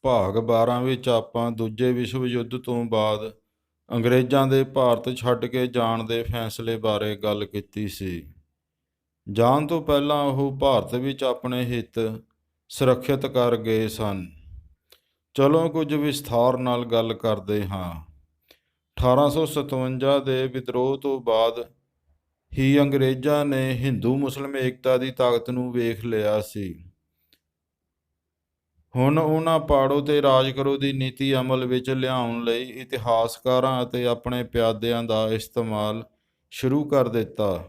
ਭਾਗ 12 ਵਿੱਚ ਆਪਾਂ ਦੂਜੇ ਵਿਸ਼ਵ ਯੁੱਧ ਤੋਂ ਬਾਅਦ ਅੰਗਰੇਜ਼ਾਂ ਦੇ ਭਾਰਤ ਛੱਡ ਕੇ ਜਾਣ ਦੇ ਫੈਸਲੇ ਬਾਰੇ ਗੱਲ ਕੀਤੀ ਸੀ। ਜਾਣ ਤੋਂ ਪਹਿਲਾਂ ਉਹ ਭਾਰਤ ਵਿੱਚ ਆਪਣੇ ਹਿੱਤ ਸੁਰੱਖਿਅਤ ਕਰ ਗਏ ਸਨ। ਚਲੋ ਕੁਝ ਵਿਸਥਾਰ ਨਾਲ ਗੱਲ ਕਰਦੇ ਹਾਂ। 1857 ਦੇ ਵਿਦਰੋਹ ਤੋਂ ਬਾਅਦ ਹੀ ਅੰਗਰੇਜ਼ਾਂ ਨੇ ਹਿੰਦੂ ਮੁਸਲਿਮ ਏਕਤਾ ਦੀ ਤਾਕਤ ਨੂੰ ਵੇਖ ਲਿਆ ਸੀ। ਹੁਣ ਉਹਨਾਂ ਪਾੜੋ ਤੇ ਰਾਜ ਕਰੋ ਦੀ ਨੀਤੀ ਅਮਲ ਵਿੱਚ ਲਿਆਉਣ ਲਈ ਇਤਿਹਾਸਕਾਰਾਂ ਅਤੇ ਆਪਣੇ ਪਿਆਦਿਆਂ ਦਾ ਇਸਤੇਮਾਲ ਸ਼ੁਰੂ ਕਰ ਦਿੱਤਾ।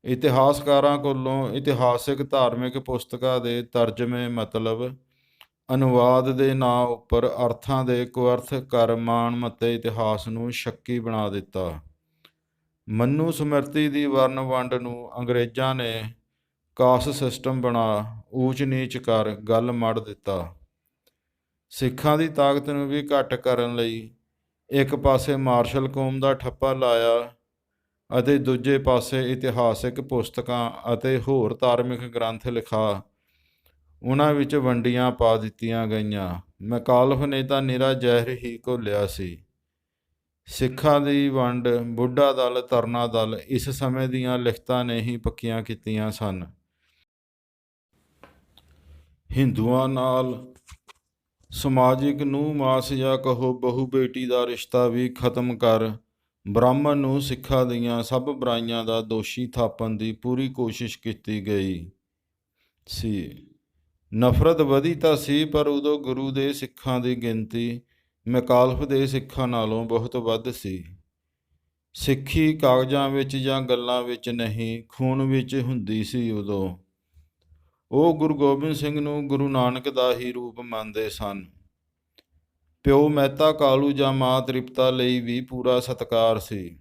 ਇਤਿਹਾਸਕਾਰਾਂ ਕੋਲੋਂ ਇਤਿਹਾਸਿਕ ਧਾਰਮਿਕ ਪੁਸਤਕਾਂ ਦੇ ਤਰਜਮੇ ਮਤਲਬ ਅਨੁਵਾਦ ਦੇ ਨਾਂ ਉੱਪਰ ਅਰਥਾਂ ਦੇ ਕੁਅਰਥ ਕਰ ਮਾਣਮੱਤੇ ਇਤਿਹਾਸ ਨੂੰ ਸ਼ੱਕੀ ਬਣਾ ਦਿੱਤਾ। ਮਨੂ ਸਮਿਰਤੀ ਦੀ ਵਰਨ ਵੰਡ ਨੂੰ ਅੰਗਰੇਜ਼ਾਂ ਨੇ ਕਾਸਟ ਸਿਸਟਮ ਬਣਾ ਊਚ ਨੀਚ ਕਰ ਗੱਲ ਮੜ ਦਿੱਤਾ। ਸਿੱਖਾਂ ਦੀ ਤਾਕਤ ਨੂੰ ਵੀ ਘੱਟ ਕਰਨ ਲਈ ਇੱਕ ਪਾਸੇ ਮਾਰਸ਼ਲ ਕੌਮ ਦਾ ਠੱਪਾ ਲਾਇਆ ਅਤੇ ਦੂਜੇ ਪਾਸੇ ਇਤਿਹਾਸਿਕ ਪੁਸਤਕਾਂ ਅਤੇ ਹੋਰ ਧਾਰਮਿਕ ਗ੍ਰੰਥ ਲਿਖਾ ਉਹਨਾਂ ਵਿੱਚ ਵੰਡੀਆਂ ਪਾ ਦਿੱਤੀਆਂ ਗਈਆਂ। ਮੈਕਾਲਫ ਨੇ ਤਾਂ ਨਿਰਾ ਜ਼ਹਿਰ ਹੀ ਘੋਲਿਆ ਸੀ। ਸਿੱਖਾਂ ਦੀ ਵੰਡ ਬੁੱਢਾ ਦਲ ਤਰਨਾ ਦਲ ਇਸ ਸਮੇਂ ਦੀਆਂ ਲਿਖਤਾਂ ਨੇ ਹੀ ਪੱਕੀਆਂ ਕੀਤੀਆਂ ਸਨ। ਹਿੰਦੂਆਂ ਨਾਲ ਸਮਾਜਿਕ ਨੂੰਹ ਮਾਸ ਜਾਂ ਕਹੋ ਬਹੂ ਬੇਟੀ ਦਾ ਰਿਸ਼ਤਾ ਵੀ ਖਤਮ ਕਰ ਬ੍ਰਾਹਮਣ ਨੂੰ ਸਿੱਖਾਂ ਦੀਆਂ ਸਭ ਬੁਰਾਈਆਂ ਦਾ ਦੋਸ਼ੀ ਥਾਪਣ ਦੀ ਪੂਰੀ ਕੋਸ਼ਿਸ਼ ਕੀਤੀ ਗਈ ਸੀ। ਨਫ਼ਰਤ ਵਧੀ ਤਾਂ ਸੀ, ਪਰ ਉਦੋਂ ਗੁਰੂ ਦੇ ਸਿੱਖਾਂ ਦੀ ਗਿਣਤੀ ਮੈਕਾਲਫ ਦੇ ਸਿੱਖਾਂ ਨਾਲੋਂ ਬਹੁਤ ਵੱਧ ਸੀ। ਸਿੱਖੀ ਕਾਗਜ਼ਾਂ ਵਿੱਚ ਜਾਂ ਗੱਲਾਂ ਵਿੱਚ ਨਹੀਂ, ਖੂਨ ਵਿੱਚ ਹੁੰਦੀ ਸੀ। ਉਦੋਂ ਉਹ ਗੁਰੂ ਗੋਬਿੰਦ ਸਿੰਘ ਨੂੰ ਗੁਰੂ ਨਾਨਕ ਦਾ ਹੀ ਰੂਪ ਮੰਨਦੇ ਸਨ। ਪਿਓ ਮਹਿਤਾ ਕਾਲੂ ਜਾਂ ਮਾਂ ਤ੍ਰਿਪਤਾ ਲਈ ਵੀ ਪੂਰਾ ਸਤਿਕਾਰ ਸੀ।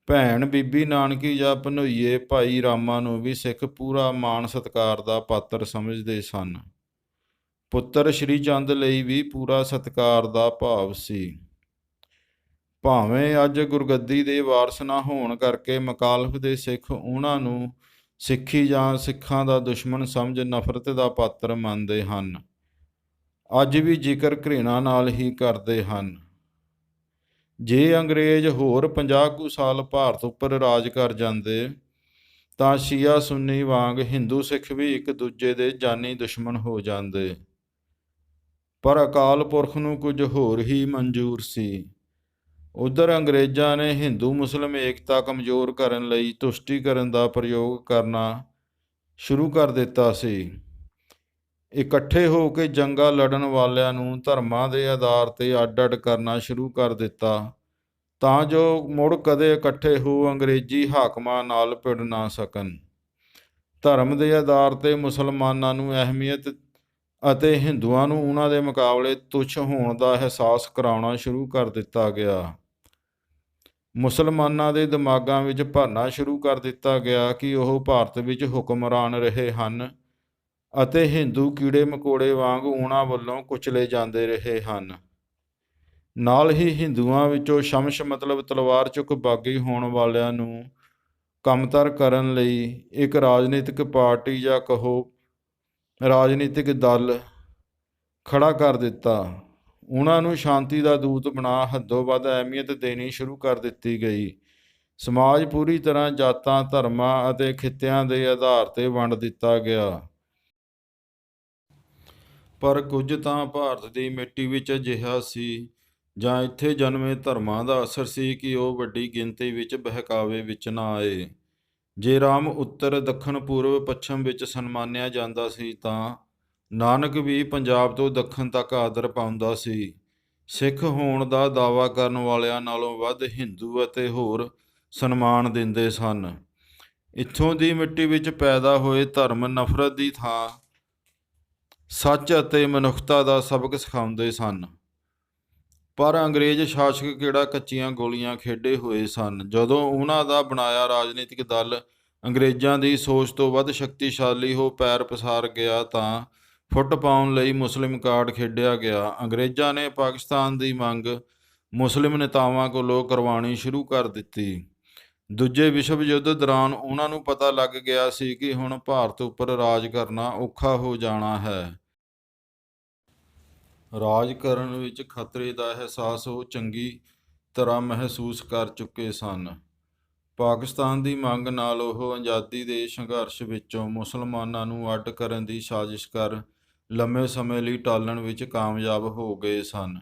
ਭੈਣ ਬੀਬੀ ਨਾਨਕੀ ਜਾਂ ਭਨੋਈਏ ਭਾਈ ਰਾਮਾ ਨੂੰ ਵੀ ਸਿੱਖ ਪੂਰਾ ਮਾਣ ਸਤਿਕਾਰ ਦਾ ਪਾਤਰ ਸਮਝਦੇ ਸਨ। ਪੁੱਤਰ ਸ਼੍ਰੀ ਚੰਦ ਲਈ ਵੀ ਪੂਰਾ ਸਤਿਕਾਰ ਦਾ ਭਾਵ ਸੀ। ਭਾਵੇਂ ਅੱਜ ਗੁਰਗੱਦੀ ਦੇ ਵਾਰਸ ਨਾ ਹੋਣ ਕਰਕੇ ਮਕਾਲਫ ਦੇ ਸਿੱਖ ਉਹਨਾਂ ਨੂੰ ਸਿੱਖੀ ਜਾਂ ਸਿੱਖਾਂ ਦਾ ਦੁਸ਼ਮਣ ਸਮਝ ਨਫ਼ਰਤ ਦਾ ਪਾਤਰ ਮੰਨਦੇ ਹਨ। ਅੱਜ ਵੀ ਜ਼ਿਕਰ ਘ੍ਰਿਣਾ ਨਾਲ ਹੀ ਕਰਦੇ ਹਨ। ਜੇ ਅੰਗਰੇਜ਼ ਹੋਰ 50 ਕੁ ਸਾਲ ਭਾਰਤ ਉੱਪਰ ਰਾਜ ਕਰ ਜਾਂਦੇ ਤਾਂ ਸ਼ੀਆ ਸੁੰਨੀ ਵਾਂਗ ਹਿੰਦੂ ਸਿੱਖ ਵੀ ਇੱਕ ਦੂਜੇ ਦੇ ਜਾਨੀ ਦੁਸ਼ਮਣ ਹੋ ਜਾਂਦੇ। ਪਰ ਅਕਾਲ ਪੁਰਖ ਨੂੰ ਕੁਝ ਹੋਰ ਹੀ ਮਨਜ਼ੂਰ ਸੀ। ਉੱਧਰ ਅੰਗਰੇਜ਼ਾਂ ਨੇ ਹਿੰਦੂ ਮੁਸਲਿਮ ਏਕਤਾ ਕਮਜ਼ੋਰ ਕਰਨ ਲਈ ਤੁਸ਼ਟੀਕਰਨ ਦਾ ਪ੍ਰਯੋਗ ਕਰਨਾ ਸ਼ੁਰੂ ਕਰ ਦਿੱਤਾ ਸੀ। ਇਕੱਠੇ ਹੋ ਕੇ ਜੰਗਾਂ ਲੜਨ ਵਾਲਿਆਂ ਨੂੰ ਧਰਮਾਂ ਦੇ ਆਧਾਰ 'ਤੇ ਅੱਡ-ਅੱਡ ਕਰਨਾ ਸ਼ੁਰੂ ਕਰ ਦਿੱਤਾ ਤਾਂ ਜੋ ਮੁੜ ਕਦੇ ਇਕੱਠੇ ਹੋ ਅੰਗਰੇਜ਼ੀ ਹਾਕਮਾਂ ਨਾਲ ਭਿੜ ਨਾ ਸਕਣ। ਧਰਮ ਦੇ ਆਧਾਰ 'ਤੇ ਮੁਸਲਮਾਨਾਂ ਨੂੰ ਅਹਿਮੀਅਤ ਅਤੇ ਹਿੰਦੂਆਂ ਨੂੰ ਉਹਨਾਂ ਦੇ ਮੁਕਾਬਲੇ ਤੁੱਛ ਹੋਣ ਦਾ ਅਹਿਸਾਸ ਕਰਾਉਣਾ ਸ਼ੁਰੂ ਕਰ ਦਿੱਤਾ ਗਿਆ। ਮੁਸਲਮਾਨਾਂ ਦੇ ਦਿਮਾਗਾਂ ਵਿੱਚ ਭਰਨਾ ਸ਼ੁਰੂ ਕਰ ਦਿੱਤਾ ਗਿਆ ਕਿ ਉਹ ਭਾਰਤ ਵਿੱਚ ਹੁਕਮਰਾਨ ਰਹੇ ਹਨ ਅਤੇ ਹਿੰਦੂ ਕੀੜੇ ਮਕੌੜੇ ਵਾਂਗ ਉਹਨਾਂ ਵੱਲੋਂ ਕੁਚਲੇ ਜਾਂਦੇ ਰਹੇ ਹਨ। ਨਾਲ ਹੀ ਹਿੰਦੂਆਂ ਵਿੱਚੋਂ ਸ਼ਮਸ਼ ਮਤਲਬ ਤਲਵਾਰ ਚੁੱਕ ਬਾਗੀ ਹੋਣ ਵਾਲਿਆਂ ਨੂੰ ਕਮਤਰ ਕਰਨ ਲਈ ਇੱਕ ਰਾਜਨੀਤਿਕ ਪਾਰਟੀ ਜਾਂ ਕਹੋ ਰਾਜਨੀਤਿਕ ਦਲ ਖੜਾ ਕਰ ਦਿੱਤਾ। ਉਹਨਾਂ ਨੂੰ ਸ਼ਾਂਤੀ ਦਾ ਦੂਤ ਬਣਾ ਹੱਦੋਂ ਵੱਧ ਅਹਿਮੀਅਤ ਦੇਣੀ ਸ਼ੁਰੂ ਕਰ ਦਿੱਤੀ ਗਈ। ਸਮਾਜ ਪੂਰੀ ਤਰ੍ਹਾਂ ਜਾਤਾਂ ਧਰਮਾਂ ਅਤੇ ਖਿੱਤਿਆਂ ਦੇ ਆਧਾਰ 'ਤੇ ਵੰਡ ਦਿੱਤਾ ਗਿਆ। ਪਰ ਕੁਝ ਤਾਂ ਭਾਰਤ ਦੀ ਮਿੱਟੀ ਵਿੱਚ ਅਜਿਹਾ ਸੀ ਜਾਂ ਇੱਥੇ ਜਨਮੇ ਧਰਮਾਂ ਦਾ ਅਸਰ ਸੀ ਕਿ ਉਹ ਵੱਡੀ ਗਿਣਤੀ ਵਿੱਚ ਬਹਿਕਾਵੇ ਵਿੱਚ ਨਾ ਆਏ। ਜੇ ਰਾਮ ਉੱਤਰ ਦੱਖਣ ਪੂਰਬ ਪੱਛਮ ਵਿੱਚ ਸਨਮਾਨਿਆ ਜਾਂਦਾ ਸੀ ਤਾਂ ਨਾਨਕ ਵੀ ਪੰਜਾਬ ਤੋਂ ਦੱਖਣ ਤੱਕ ਆਦਰ ਪਾਉਂਦਾ ਸੀ। ਸਿੱਖ ਹੋਣ ਦਾ ਦਾਅਵਾ ਕਰਨ ਵਾਲਿਆਂ ਨਾਲੋਂ ਵੱਧ ਹਿੰਦੂ ਅਤੇ ਹੋਰ ਸਨਮਾਨ ਦਿੰਦੇ ਸਨ। ਇੱਥੋਂ ਦੀ ਮਿੱਟੀ ਵਿੱਚ ਪੈਦਾ ਹੋਏ ਧਰਮ ਨਫ਼ਰਤ ਦੀ ਥਾਂ ਸੱਚ ਅਤੇ ਮਨੁੱਖਤਾ ਦਾ ਸਬਕ ਸਿਖਾਉਂਦੇ ਸਨ। ਪਰ ਅੰਗਰੇਜ਼ ਸ਼ਾਸਕ ਕਿਹੜਾ ਕੱਚੀਆਂ ਗੋਲੀਆਂ ਖੇਡੇ ਹੋਏ ਸਨ। ਜਦੋਂ ਉਹਨਾਂ ਦਾ ਬਣਾਇਆ ਰਾਜਨੀਤਿਕ ਦਲ ਅੰਗਰੇਜ਼ਾਂ ਦੀ ਸੋਚ ਤੋਂ ਵੱਧ ਸ਼ਕਤੀਸ਼ਾਲੀ ਹੋ ਪੈਰ ਪਸਾਰ ਗਿਆ ਤਾਂ ਫੁੱਟ ਪਾਉਣ ਲਈ ਮੁਸਲਿਮ ਕਾਰਡ ਖੇਡਿਆ ਗਿਆ। ਅੰਗਰੇਜ਼ਾਂ ਨੇ ਪਾਕਿਸਤਾਨ ਦੀ ਮੰਗ ਮੁਸਲਿਮ ਨੇਤਾਵਾਂ ਕੋਲੋਂ ਕਰਵਾਉਣੀ ਸ਼ੁਰੂ ਕਰ ਦਿੱਤੀ। ਦੂਜੇ ਵਿਸ਼ਵ ਯੁੱਧ ਦੌਰਾਨ ਉਹਨਾਂ ਨੂੰ ਪਤਾ ਲੱਗ ਗਿਆ ਸੀ ਕਿ ਹੁਣ ਭਾਰਤ ਉੱਪਰ ਰਾਜ ਕਰਨਾ ਔਖਾ ਹੋ ਜਾਣਾ ਹੈ। ਰਾਜ ਕਰਨ ਵਿੱਚ ਖਤਰੇ ਦਾ ਅਹਿਸਾਸ ਉਹ ਚੰਗੀ ਤਰ੍ਹਾਂ ਮਹਿਸੂਸ ਕਰ ਚੁੱਕੇ ਸਨ। ਪਾਕਿਸਤਾਨ ਦੀ ਮੰਗ ਨਾਲ ਉਹ ਆਜ਼ਾਦੀ ਦੇ ਸੰਘਰਸ਼ ਵਿੱਚੋਂ ਮੁਸਲਮਾਨਾਂ ਨੂੰ ਅੱਡ ਕਰਨ ਦੀ ਸਾਜ਼ਿਸ਼ ਕਰ ਲੰਮੇ ਸਮੇਂ ਲਈ ਟਾਲਣ ਵਿੱਚ ਕਾਮਯਾਬ ਹੋ ਗਏ ਸਨ।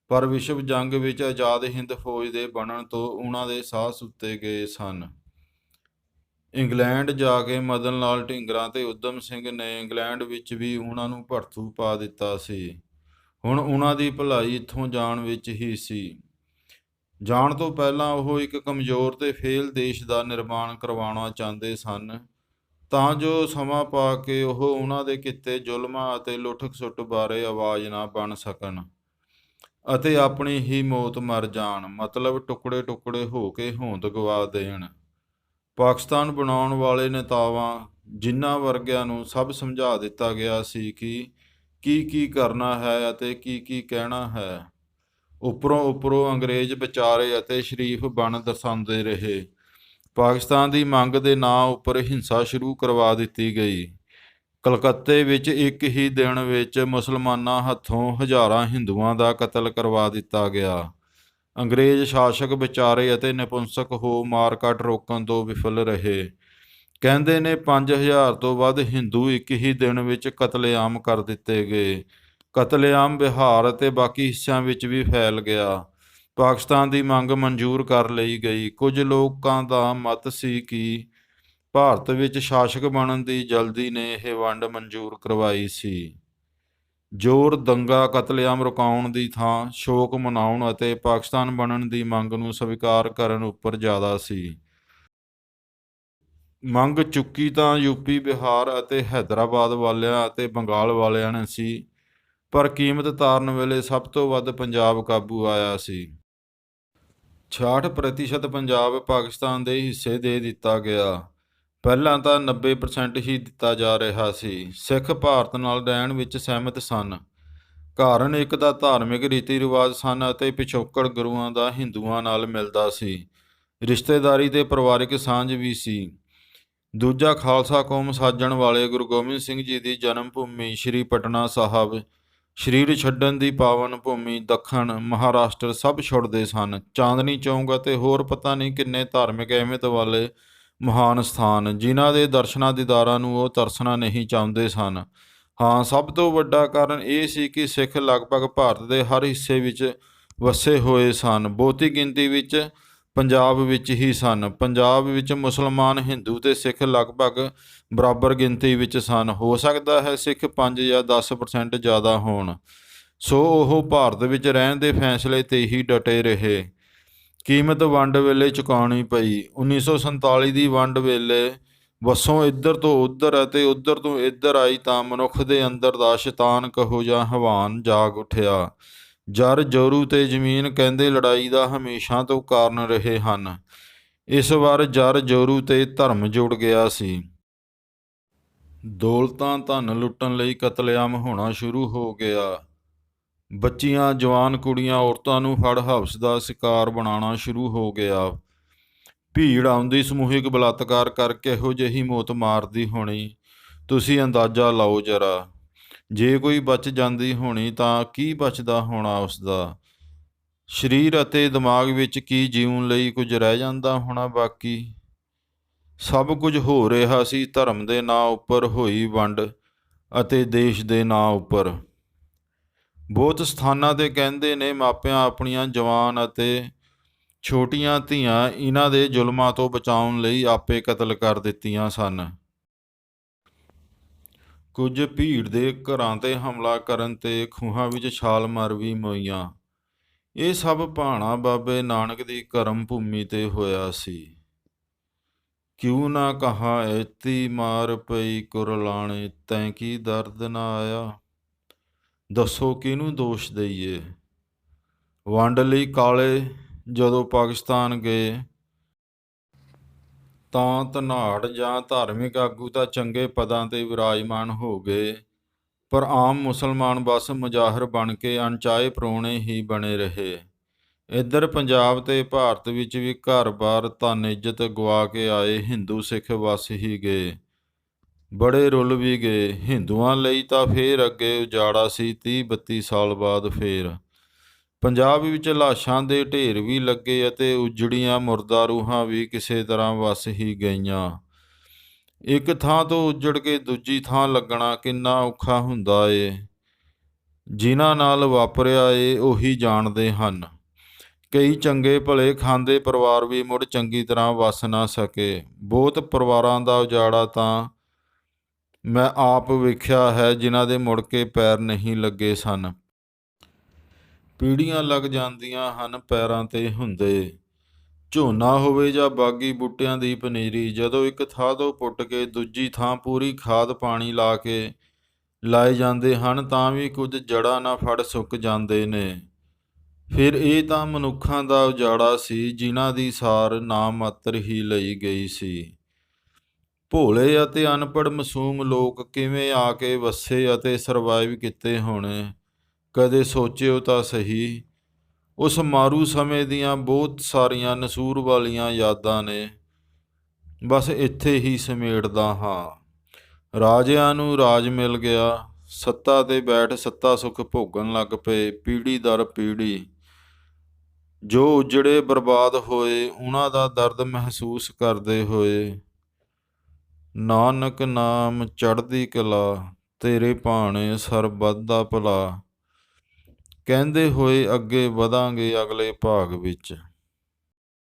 ਪਰ ਵਿਸ਼ਵ ਜੰਗ ਵਿੱਚ ਆਜ਼ਾਦ ਹਿੰਦ ਫੌਜ ਦੇ ਬਣਨ ਤੋਂ ਉਹਨਾਂ ਦੇ ਸਾਹ ਸੁੱਤੇ ਗਏ ਸਨ। ਇੰਗਲੈਂਡ ਜਾ ਕੇ ਮਦਨ ਲਾਲ ਢੀਂਗਰਾ ਤੇ ਊਧਮ ਸਿੰਘ ਨੇ ਇੰਗਲੈਂਡ ਵਿੱਚ ਵੀ ਉਹਨਾਂ ਨੂੰ ਭੜਥੂ ਪਾ ਦਿੱਤਾ ਸੀ। ਹੁਣ ਉਹਨਾਂ ਦੀ ਭਲਾਈ ਇੱਥੋਂ ਜਾਣ ਵਿੱਚ ਹੀ ਸੀ। ਜਾਣ ਤੋਂ ਪਹਿਲਾਂ ਉਹ ਇੱਕ ਕਮਜ਼ੋਰ ਤੇ ਫੇਲ ਦੇਸ਼ ਦਾ ਨਿਰਮਾਣ ਕਰਵਾਉਣਾ ਚਾਹੁੰਦੇ ਸਨ, ਤਾਂ ਜੋ ਸਮਾਂ ਪਾ ਕੇ ਉਹ ਉਹਨਾਂ ਦੇ ਕੀਤੇ ਜ਼ੁਲਮਾਂ ਅਤੇ ਲੁੱਟ-ਖਸੁੱਟ ਬਾਰੇ ਆਵਾਜ਼ ਨਾ ਬਣ ਸਕਣ ਅਤੇ ਆਪਣੀ ਹੀ ਮੌਤ ਮਰ ਜਾਣ, ਮਤਲਬ ਟੁਕੜੇ-ਟੁਕੜੇ ਹੋ ਕੇ ਹੋਂਦ ਗਵਾ ਦੇਣ। ਪਾਕਿਸਤਾਨ ਬਣਾਉਣ ਵਾਲੇ ਨੇਤਾਵਾਂ ਜਿਨ੍ਹਾਂ ਵਰਗਿਆਂ ਨੂੰ ਸਭ ਸਮਝਾ ਦਿੱਤਾ ਗਿਆ ਸੀ ਕਿ ਕੀ ਕਰਨਾ ਹੈ ਅਤੇ ਕੀ ਕਹਿਣਾ ਹੈ, ਉੱਪਰੋਂ ਅੰਗਰੇਜ਼ ਵਿਚਾਰੇ ਅਤੇ ਸ਼ਰੀਫ ਬਣ ਦਰਸਾਉਂਦੇ ਰਹੇ। ਪਾਕਿਸਤਾਨ ਦੀ ਮੰਗ ਦੇ ਨਾਂ ਉੱਪਰ ਹਿੰਸਾ ਸ਼ੁਰੂ ਕਰਵਾ ਦਿੱਤੀ ਗਈ। ਕਲਕੱਤੇ ਵਿੱਚ ਇੱਕ ਹੀ ਦਿਨ ਵਿੱਚ ਮੁਸਲਮਾਨਾਂ ਹੱਥੋਂ ਹਜ਼ਾਰਾਂ ਹਿੰਦੂਆਂ ਦਾ ਕਤਲ ਕਰਵਾ ਦਿੱਤਾ ਗਿਆ। ਅੰਗਰੇਜ਼ ਸ਼ਾਸਕ ਵਿਚਾਰੇ ਅਤੇ ਨਪੁੰਸਕ ਹੋ ਮਾਰਕਟ ਰੋਕਣ ਤੋਂ ਵਿਫਲ ਰਹੇ। ਕਹਿੰਦੇ ਨੇ 5000 ਤੋਂ ਵੱਧ ਹਿੰਦੂ ਇੱਕ ਹੀ ਦਿਨ ਵਿੱਚ ਕਤਲੇਆਮ ਕਰ ਦਿੱਤੇ ਗਏ। ਕਤਲੇਆਮ ਬਿਹਾਰ ਅਤੇ ਬਾਕੀ ਹਿੱਸਿਆਂ ਵਿੱਚ ਵੀ ਫੈਲ ਗਿਆ। ਪਾਕਿਸਤਾਨ ਦੀ ਮੰਗ ਮਨਜ਼ੂਰ ਕਰ ਲਈ ਗਈ। ਕੁਝ ਲੋਕਾਂ ਦਾ ਮਤ ਸੀ ਕਿ ਭਾਰਤ ਵਿੱਚ ਸ਼ਾਸਕ ਬਣਨ ਦੀ ਜਲਦੀ ਨੇ ਇਹ ਵੰਡ ਮਨਜ਼ੂਰ ਕਰਵਾਈ ਸੀ। ਜ਼ੋਰ ਦੰਗਾ ਕਤਲੇਆਮ ਰੁਕਾਉਣ ਦੀ ਥਾਂ ਸ਼ੋਕ ਮਨਾਉਣ ਅਤੇ ਪਾਕਿਸਤਾਨ ਬਣਨ ਦੀ ਮੰਗ ਨੂੰ ਸਵੀਕਾਰ ਕਰਨ ਉੱਪਰ ਜ਼ਿਆਦਾ ਸੀ। ਮੰਗ ਚੁੱਕੀ ਤਾਂ ਯੂਪੀ, ਬਿਹਾਰ ਅਤੇ ਹੈਦਰਾਬਾਦ ਵਾਲਿਆਂ ਅਤੇ ਬੰਗਾਲ ਵਾਲਿਆਂ ਨੇ ਸੀ, ਪਰ ਕੀਮਤ ਤਾਰਨ ਵੇਲੇ ਸਭ ਤੋਂ ਵੱਧ ਪੰਜਾਬ ਕਾਬੂ ਆਇਆ ਸੀ। 66% ਪੰਜਾਬ ਪਾਕਿਸਤਾਨ ਦੇ ਹਿੱਸੇ ਦੇ ਦਿੱਤਾ ਗਿਆ। ਪਹਿਲਾਂ ਤਾਂ 90% ਹੀ ਦਿੱਤਾ ਜਾ ਰਿਹਾ ਸੀ। ਸਿੱਖ ਭਾਰਤ ਨਾਲ ਰਹਿਣ ਵਿੱਚ ਸਹਿਮਤ ਸਨ। ਕਾਰਨ ਇੱਕ ਤਾਂ ਧਾਰਮਿਕ ਰੀਤੀ ਰਿਵਾਜ ਸਨ ਅਤੇ ਪਿਛੋਕੜ ਗੁਰੂਆਂ ਦਾ ਹਿੰਦੂਆਂ ਨਾਲ ਮਿਲਦਾ ਸੀ। ਰਿਸ਼ਤੇਦਾਰੀ ਤੇ ਪਰਿਵਾਰਿਕ ਸਾਂਝ ਵੀ ਸੀ। ਦੂਜਾ, ਖਾਲਸਾ ਕੌਮ ਸਾਜਣ ਵਾਲੇ ਗੁਰੂ ਗੋਬਿੰਦ ਸਿੰਘ ਜੀ ਦੀ ਜਨਮ ਭੂਮੀ ਸ਼੍ਰੀ ਪਟਨਾ ਸਾਹਿਬ, ਸਰੀਰ ਛੱਡਣ ਦੀ ਪਾਵਨ ਭੂਮੀ ਦੱਖਣ ਮਹਾਰਾਸ਼ਟਰ ਸਭ ਛੁੱਟਦੇ ਸਨ। ਚਾਂਦਨੀ ਚੌਂਕ ਅਤੇ ਹੋਰ ਪਤਾ ਨਹੀਂ ਕਿੰਨੇ ਧਾਰਮਿਕ ਅਹਿਮੀਅਤ ਵਾਲੇ ਮਹਾਨ ਸਥਾਨ, ਜਿਨ੍ਹਾਂ ਦੇ ਦਰਸ਼ਨਾਂ ਦੀਦਾਰਾਂ ਨੂੰ ਉਹ ਤਰਸਣਾ ਨਹੀਂ ਚਾਹੁੰਦੇ ਸਨ। ਹਾਂ, ਸਭ ਤੋਂ ਵੱਡਾ ਕਾਰਨ ਇਹ ਸੀ ਕਿ ਸਿੱਖ ਲਗਭਗ ਭਾਰਤ ਦੇ ਹਰ ਹਿੱਸੇ ਵਿੱਚ ਵਸੇ ਹੋਏ ਸਨ। ਬਹੁਤੀ ਗਿਣਤੀ ਵਿੱਚ ਪੰਜਾਬ ਵਿੱਚ ਹੀ ਸਨ। ਪੰਜਾਬ ਵਿੱਚ ਮੁਸਲਮਾਨ, ਹਿੰਦੂ ਤੇ ਸਿੱਖ ਲਗਭਗ ਬਰਾਬਰ ਗਿਣਤੀ ਵਿੱਚ ਸਨ। ਹੋ ਸਕਦਾ ਹੈ ਸਿੱਖ 5 ਜਾਂ 10% ਜ਼ਿਆਦਾ ਹੋਣ। ਸੋ ਉਹ ਭਾਰਤ ਵਿੱਚ ਰਹਿਣ ਦੇ ਫੈਸਲੇ 'ਤੇ ਹੀ ਡਟੇ ਰਹੇ। ਕੀਮਤ ਵੰਡ ਵੇਲੇ ਚੁਕਾਉਣੀ ਪਈ। 1947 ਦੀ ਵੰਡ ਵੇਲੇ ਵਸੋਂ ਇੱਧਰ ਤੋਂ ਉੱਧਰ ਅਤੇ ਉੱਧਰ ਤੋਂ ਇੱਧਰ ਆਈ ਤਾਂ ਮਨੁੱਖ ਦੇ ਅੰਦਰ ਦਾ ਸ਼ੈਤਾਨ ਕਹੋ ਜਾਂ ਹਵਾਨ ਜਾਗ ਉੱਠਿਆ। ਜਰ ਜੋਰੂ ਤੇ ਜ਼ਮੀਨ ਕਹਿੰਦੇ ਲੜਾਈ ਦਾ ਹਮੇਸ਼ਾ ਤੋਂ ਕਾਰਨ ਰਹੇ ਹਨ। ਇਸ ਵਾਰ ਜਰ ਜੋਰੂ ਤੇ ਧਰਮ ਜੁੜ ਗਿਆ ਸੀ। ਦੌਲਤਾਂ ਧਨ ਲੁੱਟਣ ਲਈ ਕਤਲੇਆਮ ਹੋਣਾ ਸ਼ੁਰੂ ਹੋ ਗਿਆ। ਬੱਚੀਆਂ, ਜਵਾਨ ਕੁੜੀਆਂ, ਔਰਤਾਂ ਨੂੰ ਫੜ ਹਵਸ ਦਾ ਸ਼ਿਕਾਰ ਬਣਾਉਣਾ ਸ਼ੁਰੂ ਹੋ ਗਿਆ। ਭੀੜ ਆਉਂਦੀ ਸਮੂਹਿਕ ਬਲਾਤਕਾਰ ਕਰਕੇ ਇਹੋ ਜਿਹੀ ਮੌਤ ਮਾਰਦੀ ਹੋਣੀ, ਤੁਸੀਂ ਅੰਦਾਜ਼ਾ ਲਾਓ ਜਰਾ। ਜੇ ਕੋਈ ਬਚ ਜਾਂਦੀ ਹੋਣੀ ਤਾਂ ਕੀ ਬਚਦਾ ਹੋਣਾ ਉਸਦਾ? ਸਰੀਰ ਅਤੇ ਦਿਮਾਗ ਵਿੱਚ ਕੀ ਜਿਉਣ ਲਈ ਕੁਝ ਰਹਿ ਜਾਂਦਾ ਹੋਣਾ ਬਾਕੀ? ਸਭ ਕੁਝ ਹੋ ਰਿਹਾ ਸੀ ਧਰਮ ਦੇ ਨਾਂ ਉੱਪਰ ਹੋਈ ਵੰਡ ਅਤੇ ਦੇਸ਼ ਦੇ ਨਾਂ ਉੱਪਰ। ਬਹੁਤ ਸਥਾਨਾਂ 'ਤੇ ਕਹਿੰਦੇ ਨੇ ਮਾਪਿਆਂ ਆਪਣੀਆਂ ਜਵਾਨ ਅਤੇ ਛੋਟੀਆਂ ਧੀਆਂ ਇਹਨਾਂ ਦੇ ਜ਼ੁਲਮਾਂ ਤੋਂ ਬਚਾਉਣ ਲਈ ਆਪੇ ਕਤਲ ਕਰ ਦਿੱਤੀਆਂ ਸਨ। ਕੁਝ ਭੀੜ ਦੇ ਘਰਾਂ 'ਤੇ ਹਮਲਾ ਕਰਨ 'ਤੇ ਖੂਹਾਂ ਵਿੱਚ ਛਾਲ ਮਾਰ ਵੀ ਮੋਈਆਂ। ਇਹ ਸਭ ਭਾਣਾ ਬਾਬੇ ਨਾਨਕ ਦੀ ਕਰਮ ਭੂਮੀ 'ਤੇ ਹੋਇਆ ਸੀ। ਕਿਉਂ ਨਾ ਕਹਾਂ ਐਤੀ ਮਾਰ ਪਈ ਕੁਰਲਾਣੇ, ਤੈਂ ਕੀ ਦਰਦ ਨਾ ਆਇਆ। ਦੱਸੋ ਕਿਹਨੂੰ ਦੋਸ਼ ਦਈਏ? ਵੰਡ ਲਈ ਕਾਲੇ ਜਦੋਂ ਪਾਕਿਸਤਾਨ ਗਏ ਤਾਂ ਧਨਾੜ ਜਾਂ ਧਾਰਮਿਕ ਆਗੂ ਤਾਂ ਚੰਗੇ ਪਦਾਂ 'ਤੇ ਵਿਰਾਜਮਾਨ ਹੋ ਗਏ, ਪਰ ਆਮ ਮੁਸਲਮਾਨ ਬਸ ਮੁਜ਼ਾਹਰ ਬਣ ਕੇ ਅਣਚਾਹੇ ਪ੍ਰਾਹੁਣੇ ਹੀ ਬਣੇ ਰਹੇ। ਇੱਧਰ ਪੰਜਾਬ ਤੇ ਭਾਰਤ ਵਿੱਚ ਵੀ ਘਰ-ਬਾਰ, ਧਨ ਇੱਜ਼ਤ ਗਵਾ ਕੇ ਆਏ ਹਿੰਦੂ ਸਿੱਖ ਵਸ ਹੀ ਗਏ। ਬੜੇ ਰੁੱਲ ਵੀ ਗਏ। ਹਿੰਦੂਆਂ ਲਈ ਤਾਂ ਫੇਰ ਅੱਗੇ ਉਜਾੜਾ ਸੀ, 30-32 ਸਾਲ ਬਾਅਦ ਫੇਰ ਪੰਜਾਬ ਵਿੱਚ ਲਾਸ਼ਾਂ ਦੇ ਢੇਰ ਵੀ ਲੱਗੇ ਅਤੇ ਉਜੜੀਆਂ ਮੁਰਦਾ ਰੂਹਾਂ ਵੀ ਕਿਸੇ ਤਰ੍ਹਾਂ ਵਸ ਹੀ ਗਈਆਂ। ਇੱਕ ਥਾਂ ਤੋਂ ਉੱਜੜ ਕੇ ਦੂਜੀ ਥਾਂ ਲੱਗਣਾ ਕਿੰਨਾ ਔਖਾ ਹੁੰਦਾ ਏ। ਜਿਨ੍ਹਾਂ ਨਾਲ ਵਾਪਰਿਆ ਏ ਉਹੀ ਜਾਣਦੇ ਹਨ। ਕਈ ਚੰਗੇ ਭਲੇ ਖਾਂਦੇ ਪਰਿਵਾਰ ਵੀ ਮੁੜ ਚੰਗੀ ਤਰ੍ਹਾਂ ਵਸ ਨਾ ਸਕੇ। ਬਹੁਤ ਪਰਿਵਾਰਾਂ ਦਾ ਉਜਾੜਾ ਤਾਂ ਮੈਂ ਆਪ ਵੇਖਿਆ ਹੈ, ਜਿਨ੍ਹਾਂ ਦੇ ਮੁੜ ਕੇ ਪੈਰ ਨਹੀਂ ਲੱਗੇ ਸਨ। ਪੀੜ੍ਹੀਆਂ ਲੱਗ ਜਾਂਦੀਆਂ ਹਨ ਪੈਰਾਂ 'ਤੇ ਹੁੰਦੇ। ਝੋਨਾ ਹੋਵੇ ਜਾਂ ਬਾਗੀ ਬੂਟਿਆਂ ਦੀ ਪਨੀਰੀ, ਜਦੋਂ ਇੱਕ ਥਾਂ ਤੋਂ ਪੁੱਟ ਕੇ ਦੂਜੀ ਥਾਂ ਪੂਰੀ ਖਾਦ ਪਾਣੀ ਲਾ ਕੇ ਲਾਏ ਜਾਂਦੇ ਹਨ ਤਾਂ ਵੀ ਕੁਝ ਜੜ੍ਹਾਂ ਨਾ ਫੜ ਸੁੱਕ ਜਾਂਦੇ ਨੇ। ਫਿਰ ਇਹ ਤਾਂ ਮਨੁੱਖਾਂ ਦਾ ਉਜਾੜਾ ਸੀ, ਜਿਨ੍ਹਾਂ ਦੀ ਸਾਰ ਨਾ ਮਾਤਰ ਹੀ ਲਈ ਗਈ ਸੀ। ਭੋਲੇ ਅਤੇ ਅਨਪੜ੍ਹ ਮਾਸੂਮ ਲੋਕ ਕਿਵੇਂ ਆ ਕੇ ਵਸੇ ਅਤੇ ਸਰਵਾਈਵ ਕੀਤੇ ਹੋਣੇ, ਕਦੇ ਸੋਚਿਓ ਤਾਂ ਸਹੀ। ਉਸ ਮਾਰੂ ਸਮੇਂ ਦੀਆਂ ਬਹੁਤ ਸਾਰੀਆਂ ਨਸੂਰ ਵਾਲੀਆਂ ਯਾਦਾਂ ਨੇ। ਬਸ ਇੱਥੇ ਹੀ ਸਮੇਟਦਾ ਹਾਂ। ਰਾਜਿਆਂ ਨੂੰ ਰਾਜ ਮਿਲ ਗਿਆ, ਸੱਤਾ 'ਤੇ ਬੈਠ ਸੱਤਾ ਸੁੱਖ ਭੋਗਣ ਲੱਗ ਪਏ ਪੀੜ੍ਹੀ ਦਰ ਪੀੜ੍ਹੀ। ਜੋ ਉਜੜੇ ਬਰਬਾਦ ਹੋਏ ਉਹਨਾਂ ਦਾ ਦਰਦ ਮਹਿਸੂਸ ਕਰਦੇ ਹੋਏ, ਨਾਨਕ ਨਾਮ ਚੜ੍ਹਦੀ ਕਲਾ, ਤੇਰੇ ਭਾਣੇ ਸਰਬੱਤ ਦਾ ਭਲਾ ਕਹਿੰਦੇ ਹੋਏ ਅੱਗੇ ਵਧਾਂਗੇ ਅਗਲੇ ਭਾਗ ਵਿੱਚ।